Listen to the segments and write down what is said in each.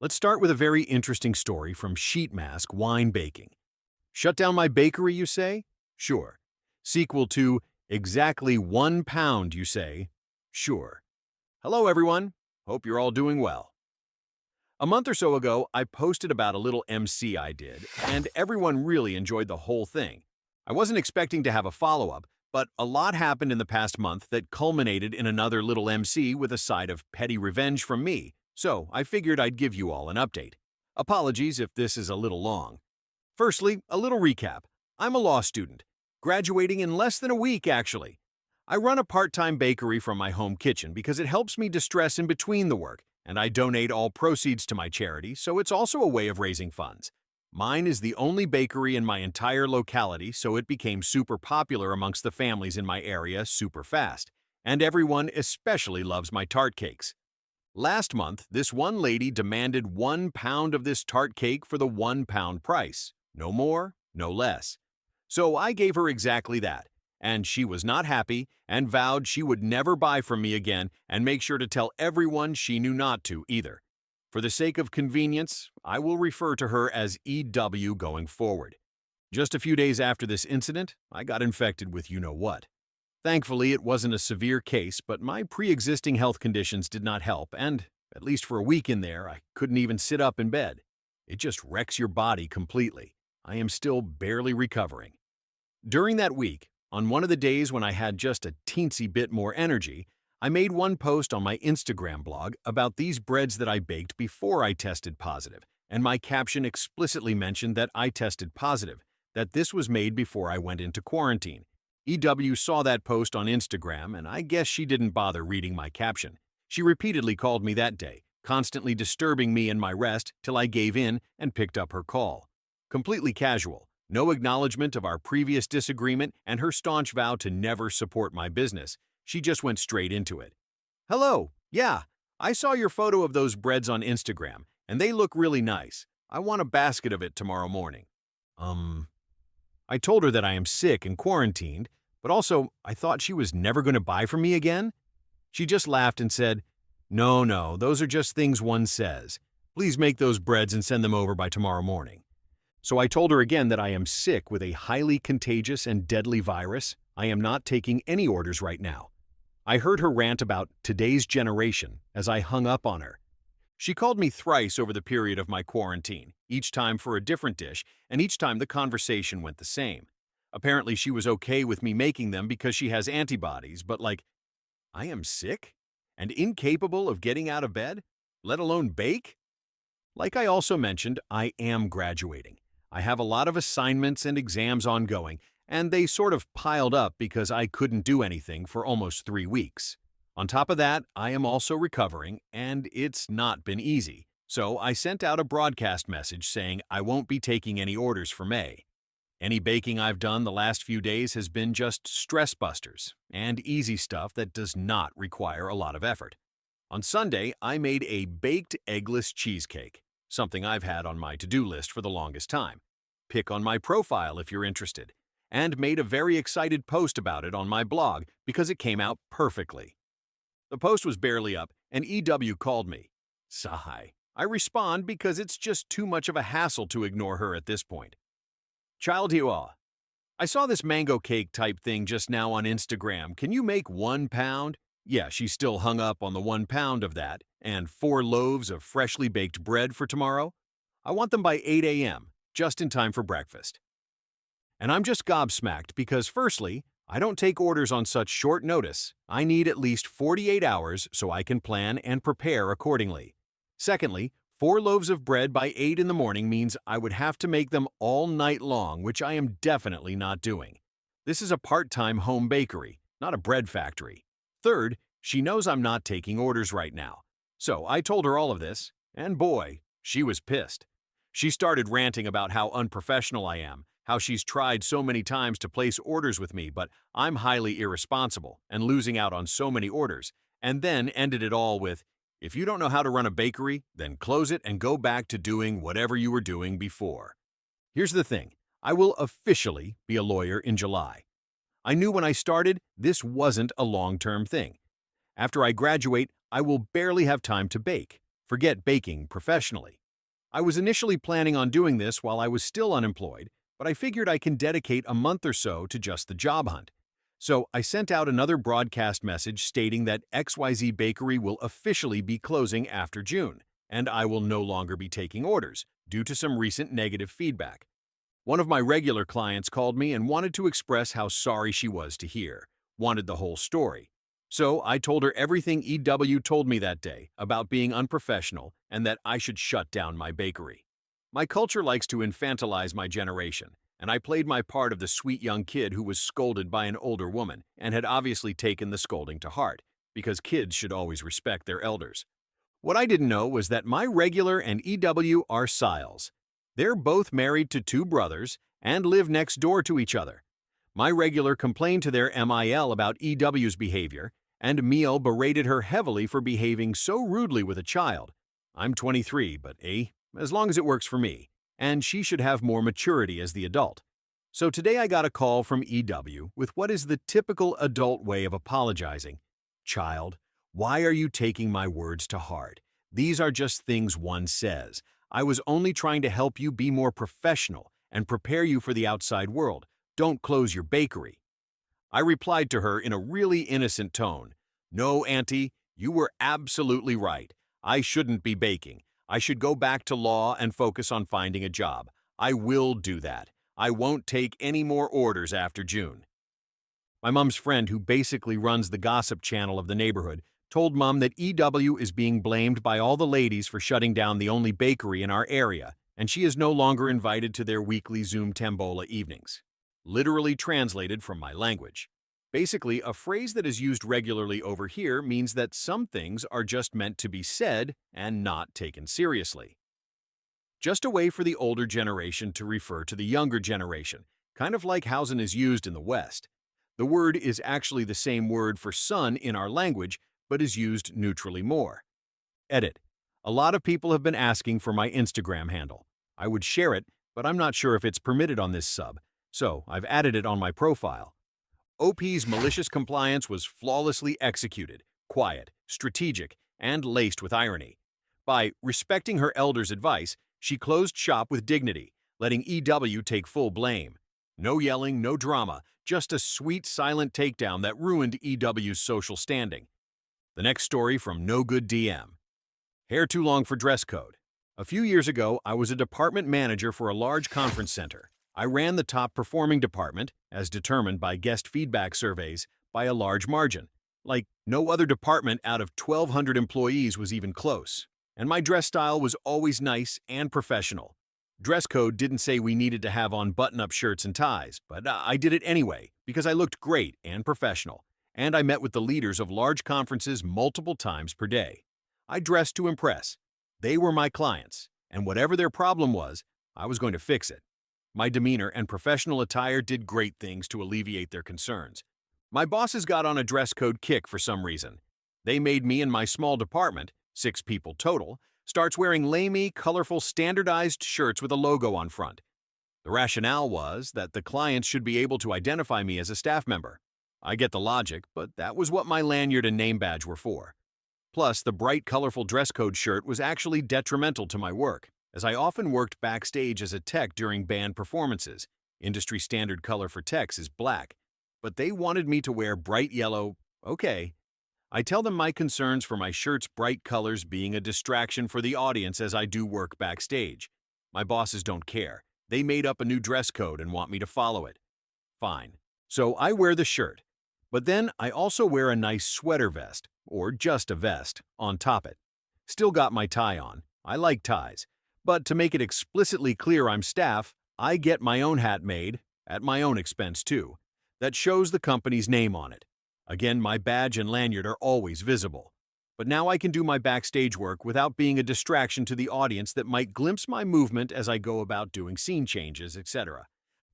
Let's start with a very interesting story from Sheet Mask Wine Baking. Shut down my bakery, you say? Sure. Sequel to Exactly 1 pound, you say? Sure. Hello, everyone. Hope you're all doing well. A month or so ago, I posted about a little MC I did, and everyone really enjoyed the whole thing. I wasn't expecting to have a follow-up, but a lot happened in the past month that culminated in another little MC with a side of petty revenge from me, so I figured I'd give you all an update. Apologies if this is a little long. Firstly, a little recap. I'm a law student, graduating in less than a week, actually. I run a part-time bakery from my home kitchen because it helps me distress in between the work, and I donate all proceeds to my charity, so it's also a way of raising funds. Mine is the only bakery in my entire locality, so it became super popular amongst the families in my area super fast, and everyone especially loves my tart cakes. Last month, this one lady demanded 1 pound of this tart cake for the 1 pound price. No more, no less. So I gave her exactly that, and she was not happy and vowed she would never buy from me again and make sure to tell everyone she knew not to either. For the sake of convenience, I will refer to her as EW going forward. Just a few days after this incident, I got infected with you-know-what. Thankfully, it wasn't a severe case, but my pre-existing health conditions did not help, and, at least for a week in there, I couldn't even sit up in bed. It just wrecks your body completely. I am still barely recovering. During that week, on one of the days when I had just a teensy bit more energy, I made one post on my Instagram blog about these breads that I baked before I tested positive, and my caption explicitly mentioned that I tested positive, that this was made before I went into quarantine. EW saw that post on Instagram, and I guess she didn't bother reading my caption. She repeatedly called me that day, constantly disturbing me in my rest till I gave in and picked up her call. Completely casual, no acknowledgement of our previous disagreement and her staunch vow to never support my business. She just went straight into it. Hello, yeah, I saw your photo of those breads on Instagram, and they look really nice. I want a basket of it tomorrow morning. I told her that I am sick and quarantined, but also I thought she was never going to buy from me again. She just laughed and said, No, those are just things one says. Please make those breads and send them over by tomorrow morning. So I told her again that I am sick with a highly contagious and deadly virus. I am not taking any orders right now. I heard her rant about today's generation as I hung up on her. She called me thrice over the period of my quarantine, each time for a different dish, and each time the conversation went the same. Apparently she was okay with me making them because she has antibodies, but like, I am sick? And incapable of getting out of bed? Let alone bake? Like I also mentioned, I am graduating. I have a lot of assignments and exams ongoing, and they sort of piled up because I couldn't do anything for almost 3 weeks. On top of that, I am also recovering, and it's not been easy. So I sent out a broadcast message saying I won't be taking any orders for May. Any baking I've done the last few days has been just stress busters and easy stuff that does not require a lot of effort. On Sunday, I made a baked eggless cheesecake, something I've had on my to-do list for the longest time. Pick on my profile if you're interested, and made a very excited post about it on my blog because it came out perfectly. The post was barely up, and EW called me. Sigh. I respond because it's just too much of a hassle to ignore her at this point. Child Hua, I saw this mango cake type thing just now on Instagram. Can you make 1 pound? Yeah, she's still hung up on the 1 pound of that, and 4 loaves of freshly baked bread for tomorrow. I want them by 8 a.m., just in time for breakfast. And I'm just gobsmacked because firstly, I don't take orders on such short notice. I need at least 48 hours so I can plan and prepare accordingly. Secondly, 4 loaves of bread by 8 in the morning means I would have to make them all night long, which I am definitely not doing. This is a part-time home bakery, not a bread factory. Third, she knows I'm not taking orders right now. So I told her all of this, and boy, she was pissed. She started ranting about how unprofessional I am, how she's tried so many times to place orders with me, but I'm highly irresponsible and losing out on so many orders, and then ended it all with, if you don't know how to run a bakery, then close it and go back to doing whatever you were doing before. Here's the thing, I will officially be a lawyer in July. I knew when I started, this wasn't a long-term thing. After I graduate, I will barely have time to bake. Forget baking professionally. I was initially planning on doing this while I was still unemployed, but I figured I can dedicate a month or so to just the job hunt. So I sent out another broadcast message stating that XYZ Bakery will officially be closing after June, and I will no longer be taking orders due to some recent negative feedback. One of my regular clients called me and wanted to express how sorry she was to hear, wanted the whole story. So I told her everything EW told me that day about being unprofessional and that I should shut down my bakery. My culture likes to infantilize my generation, and I played my part of the sweet young kid who was scolded by an older woman and had obviously taken the scolding to heart, because kids should always respect their elders. What I didn't know was that my regular and EW are Siles. They're both married to two brothers and live next door to each other. My regular complained to their MIL about EW's behavior, and Mio berated her heavily for behaving so rudely with a child. I'm 23, but as long as it works for me, and she should have more maturity as the adult. So today I got a call from EW with what is the typical adult way of apologizing. Child, why are you taking my words to heart? These are just things one says. I was only trying to help you be more professional and prepare you for the outside world. Don't close your bakery. I replied to her in a really innocent tone. No, Auntie, you were absolutely right. I shouldn't be baking. I should go back to law and focus on finding a job. I will do that. I won't take any more orders after June. My mom's friend, who basically runs the gossip channel of the neighborhood, told Mom that EW is being blamed by all the ladies for shutting down the only bakery in our area, and she is no longer invited to their weekly Zoom Tambola evenings. Literally translated from my language. Basically, a phrase that is used regularly over here means that some things are just meant to be said and not taken seriously. Just a way for the older generation to refer to the younger generation, kind of like Hausen is used in the West. The word is actually the same word for son in our language, but is used neutrally more. Edit. A lot of people have been asking for my Instagram handle. I would share it, but I'm not sure if it's permitted on this sub, so I've added it on my profile. OP's malicious compliance was flawlessly executed, quiet, strategic, and laced with irony. By respecting her elders' advice, she closed shop with dignity, letting EW take full blame. No yelling, no drama, just a sweet, silent takedown that ruined EW's social standing. The next story from No Good DM. Hair too long for dress code. A few years ago, I was a department manager for a large conference center. I ran the top performing department, as determined by guest feedback surveys, by a large margin. Like, no other department out of 1,200 employees was even close. And my dress style was always nice and professional. Dress code didn't say we needed to have on button-up shirts and ties, but I did it anyway because I looked great and professional, and I met with the leaders of large conferences multiple times per day. I dressed to impress. They were my clients, and whatever their problem was, I was going to fix it. My demeanor and professional attire did great things to alleviate their concerns. My bosses got on a dress code kick for some reason. They made me and my small department, 6 people total, starts wearing lamey, colorful, standardized shirts with a logo on front. The rationale was that the clients should be able to identify me as a staff member. I get the logic, but that was what my lanyard and name badge were for. Plus, the bright, colorful dress code shirt was actually detrimental to my work, as I often worked backstage as a tech during band performances. Industry standard color for techs is black, but they wanted me to wear bright yellow. Okay. I tell them my concerns for my shirt's bright colors being a distraction for the audience as I do work backstage. My bosses don't care. They made up a new dress code and want me to follow it. Fine. So I wear the shirt. But then I also wear a nice sweater vest, or just a vest, on top it. Still got my tie on. I like ties. But to make it explicitly clear I'm staff, I get my own hat made, at my own expense too, that shows the company's name on it. Again, my badge and lanyard are always visible. But now I can do my backstage work without being a distraction to the audience that might glimpse my movement as I go about doing scene changes, etc.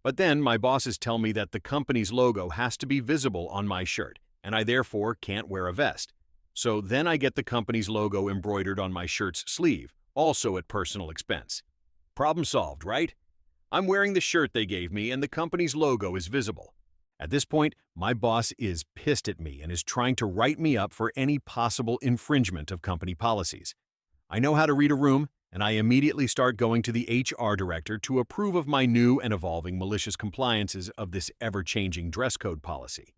But then my bosses tell me that the company's logo has to be visible on my shirt, and I therefore can't wear a vest. So then I get the company's logo embroidered on my shirt's sleeve, also at personal expense. Problem solved, right? I'm wearing the shirt they gave me and the company's logo is visible. At this point, my boss is pissed at me and is trying to write me up for any possible infringement of company policies. I know how to read a room, and I immediately start going to the HR director to approve of my new and evolving malicious compliances of this ever-changing dress code policy.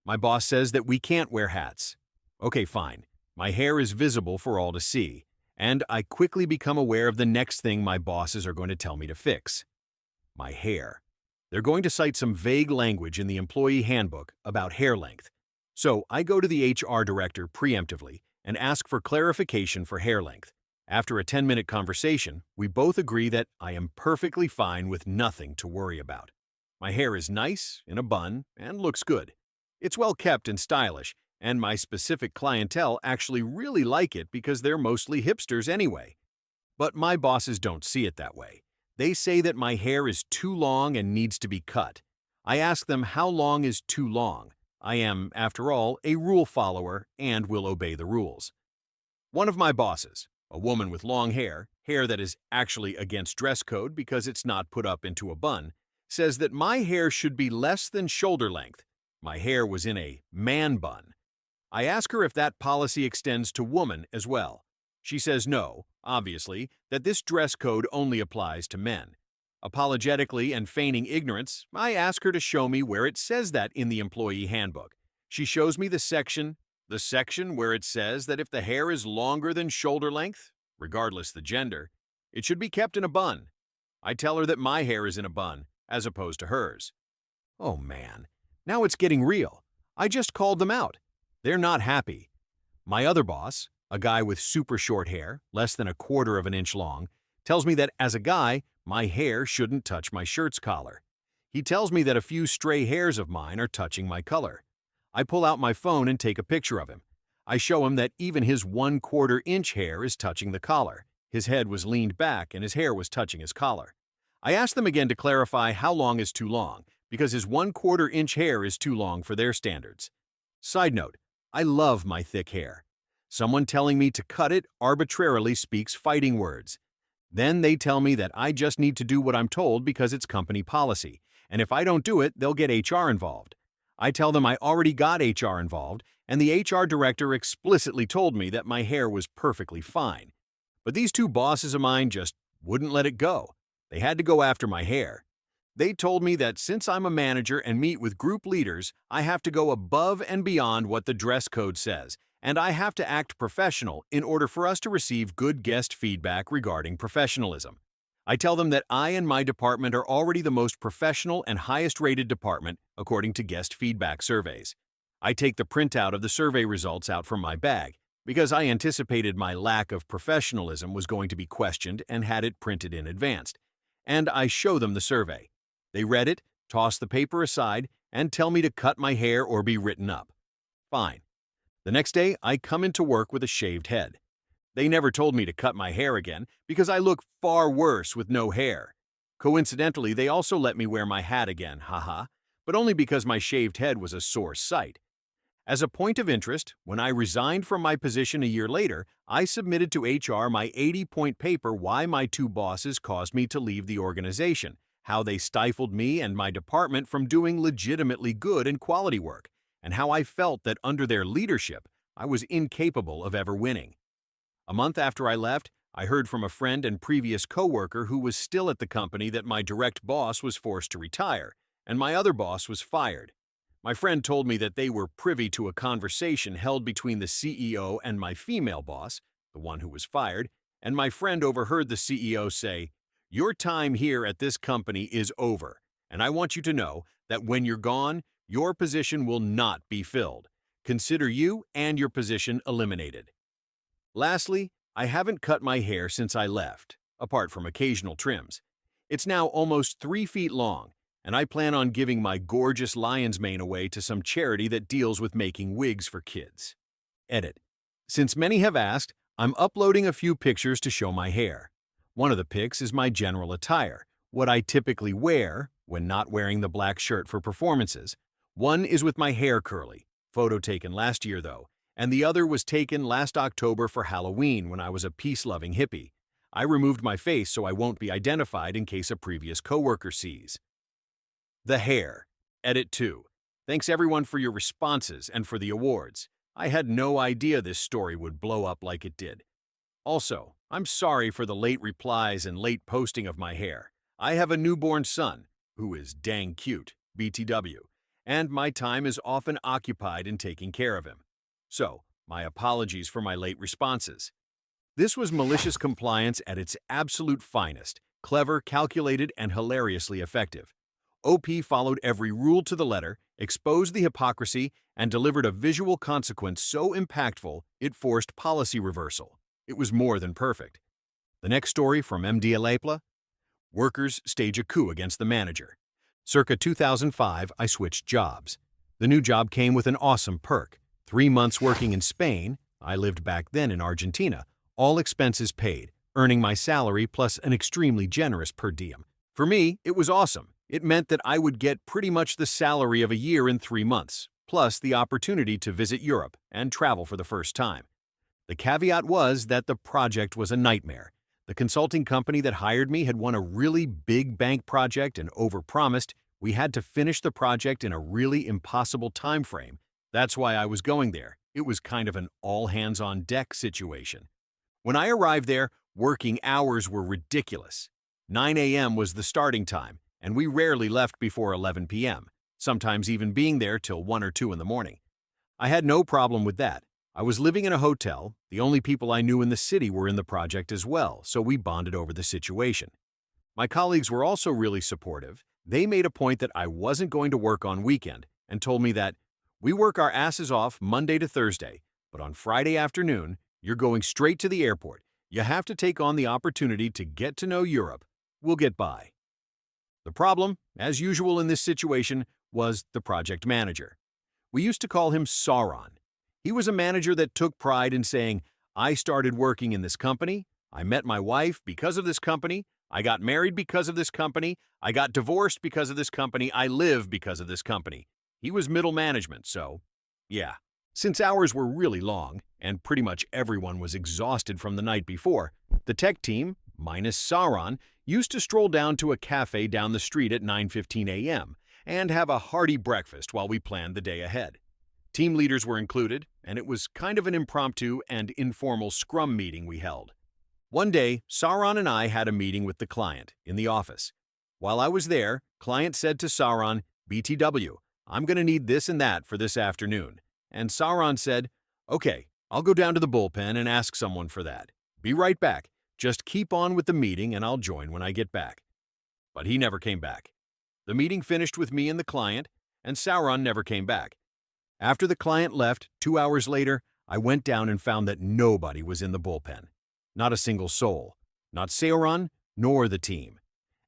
My boss says that we can't wear hats. Okay, fine. My hair is visible for all to see, and I quickly become aware of the next thing my bosses are going to tell me to fix. My hair. They're going to cite some vague language in the employee handbook about hair length. So I go to the HR director preemptively and ask for clarification for hair length. After a 10-minute conversation, we both agree that I am perfectly fine with nothing to worry about. My hair is nice, in a bun, and looks good. It's well kept and stylish, and my specific clientele actually really like it because they're mostly hipsters anyway. But my bosses don't see it that way. They say that my hair is too long and needs to be cut. I ask them how long is too long. I am, after all, a rule follower and will obey the rules. One of my bosses, a woman with long hair that is actually against dress code because it's not put up into a bun, says that my hair should be less than shoulder length. My hair was in a man bun. I ask her if that policy extends to women as well. She says no, obviously, that this dress code only applies to men. Apologetically and feigning ignorance, I ask her to show me where it says that in the employee handbook. She shows me the section where it says that if the hair is longer than shoulder length, regardless the gender, it should be kept in a bun. I tell her that my hair is in a bun, as opposed to hers. Oh man, now it's getting real. I just called them out. They're not happy. My other boss, a guy with super short hair, less than a quarter of an inch long, tells me that as a guy, my hair shouldn't touch my shirt's collar. He tells me that a few stray hairs of mine are touching my color. I pull out my phone and take a picture of him. I show him that even his 1/4 inch hair is touching the collar. His head was leaned back and his hair was touching his collar. I ask them again to clarify how long is too long, because his 1/4 inch hair is too long for their standards. Side note, I love my thick hair. Someone telling me to cut it arbitrarily speaks fighting words. Then they tell me that I just need to do what I'm told because it's company policy, and if I don't do it, they'll get HR involved. I tell them I already got HR involved, and the HR director explicitly told me that my hair was perfectly fine. But these two bosses of mine just wouldn't let it go. They had to go after my hair. They told me that since I'm a manager and meet with group leaders, I have to go above and beyond what the dress code says, and I have to act professional in order for us to receive good guest feedback regarding professionalism. I tell them that I and my department are already the most professional and highest-rated department according to guest feedback surveys. I take the printout of the survey results out from my bag because I anticipated my lack of professionalism was going to be questioned and had it printed in advance. And I show them the survey. They read it, toss the paper aside, and tell me to cut my hair or be written up. Fine. The next day, I come into work with a shaved head. They never told me to cut my hair again because I look far worse with no hair. Coincidentally, they also let me wear my hat again, haha, but only because my shaved head was a sore sight. As a point of interest, when I resigned from my position a year later, I submitted to HR my 80-point paper why my two bosses caused me to leave the organization, how they stifled me and my department from doing legitimately good and quality work, and how I felt that under their leadership, I was incapable of ever winning. A month after I left, I heard from a friend and previous coworker who was still at the company that my direct boss was forced to retire, and my other boss was fired. My friend told me that they were privy to a conversation held between the CEO and my female boss, the one who was fired, and my friend overheard the CEO say, "Your time here at this company is over, and I want you to know that when you're gone, your position will not be filled. Consider you and your position eliminated." Lastly, I haven't cut my hair since I left, apart from occasional trims. It's now almost 3 feet long, and I plan on giving my gorgeous lion's mane away to some charity that deals with making wigs for kids. Edit. Since many have asked, I'm uploading a few pictures to show my hair. One of the pics is my general attire, what I typically wear when not wearing the black shirt for performances. One is with my hair curly, photo taken last year though, and the other was taken last October for Halloween when I was a peace-loving hippie. I removed my face so I won't be identified in case a previous coworker sees. The hair. Edit 2. Thanks everyone for your responses and for the awards. I had no idea this story would blow up like it did. Also, I'm sorry for the late replies and late posting of my hair. I have a newborn son, who is dang cute, BTW, and my time is often occupied in taking care of him. So, my apologies for my late responses. This was malicious compliance at its absolute finest, clever, calculated, and hilariously effective. OP followed every rule to the letter, exposed the hypocrisy, and delivered a visual consequence so impactful it forced policy reversal. It was more than perfect. The next story from MDLAPLA: workers stage a coup against the manager. Circa 2005, I switched jobs. The new job came with an awesome perk. 3 months working in Spain, I lived back then in Argentina, all expenses paid, earning my salary plus an extremely generous per diem. For me, it was awesome. It meant that I would get pretty much the salary of a year in 3 months, plus the opportunity to visit Europe and travel for the first time. The caveat was that the project was a nightmare. The consulting company that hired me had won a really big bank project and overpromised. We had to finish the project in a really impossible time frame. That's why I was going there. It was kind of an all-hands-on-deck situation. When I arrived there, working hours were ridiculous. 9 a.m. was the starting time, and we rarely left before 11 p.m., sometimes even being there till 1 or 2 in the morning. I had no problem with that. I was living in a hotel. The only people I knew in the city were in the project as well, so we bonded over the situation. My colleagues were also really supportive. They made a point that I wasn't going to work on weekend and told me that we work our asses off Monday to Thursday, but on Friday afternoon, you're going straight to the airport. You have to take on the opportunity to get to know Europe. We'll get by. The problem, as usual in this situation, was the project manager. We used to call him Sauron. He was a manager that took pride in saying, I started working in this company, I met my wife because of this company, I got married because of this company, I got divorced because of this company, I live because of this company. He was middle management, so, yeah. Since hours were really long, and pretty much everyone was exhausted from the night before, the tech team, minus Sauron, used to stroll down to a cafe down the street at 9:15 a.m. and have a hearty breakfast while we planned the day ahead. Team leaders were included, and it was kind of an impromptu and informal scrum meeting we held. One day, Sauron and I had a meeting with the client in the office. While I was there, client said to Sauron, BTW, I'm going to need this and that for this afternoon. And Sauron said, okay, I'll go down to the bullpen and ask someone for that. Be right back. Just keep on with the meeting and I'll join when I get back. But he never came back. The meeting finished with me and the client, and Sauron never came back. After the client left, 2 hours later, I went down and found that nobody was in the bullpen. Not a single soul. Not Sauron, nor the team.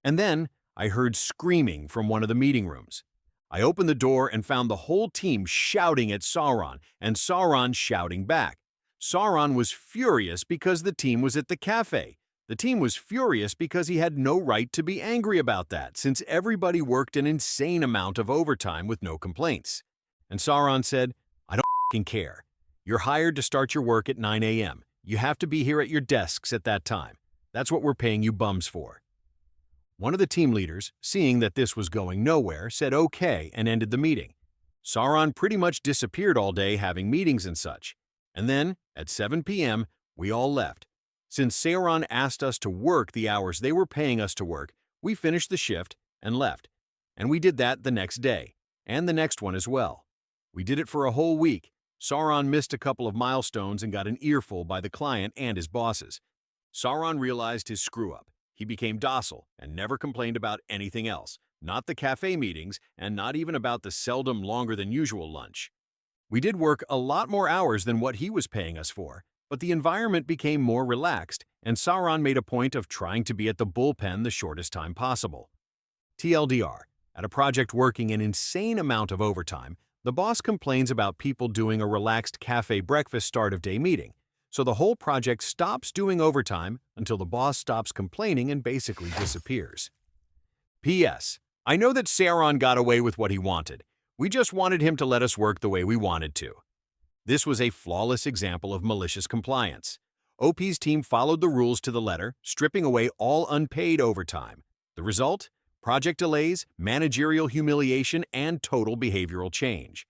And then I heard screaming from one of the meeting rooms. I opened the door and found the whole team shouting at Sauron, and Sauron shouting back. Sauron was furious because the team was at the cafe. The team was furious because he had no right to be angry about that, since everybody worked an insane amount of overtime with no complaints. And Sauron said, I don't f***ing care. You're hired to start your work at 9 a.m. You have to be here at your desks at that time. That's what we're paying you bums for. One of the team leaders, seeing that this was going nowhere, said okay and ended the meeting. Sauron pretty much disappeared all day having meetings and such. And then, at 7 p.m., we all left. Since Sauron asked us to work the hours they were paying us to work, we finished the shift and left. And we did that the next day, and the next one as well. We did it for a whole week. Sauron missed a couple of milestones and got an earful by the client and his bosses. Sauron realized his screw-up. He became docile and never complained about anything else, not the cafe meetings and not even about the seldom longer than usual lunch. We did work a lot more hours than what he was paying us for, but the environment became more relaxed, and Sauron made a point of trying to be at the bullpen the shortest time possible. TLDR, at a project working an insane amount of overtime, the boss complains about people doing a relaxed cafe breakfast start-of-day meeting, so the whole project stops doing overtime until the boss stops complaining and basically disappears. P.S. I know that Sauron got away with what he wanted. We just wanted him to let us work the way we wanted to. This was a flawless example of malicious compliance. OP's team followed the rules to the letter, stripping away all unpaid overtime. The result? Project delays, managerial humiliation, and total behavioral change.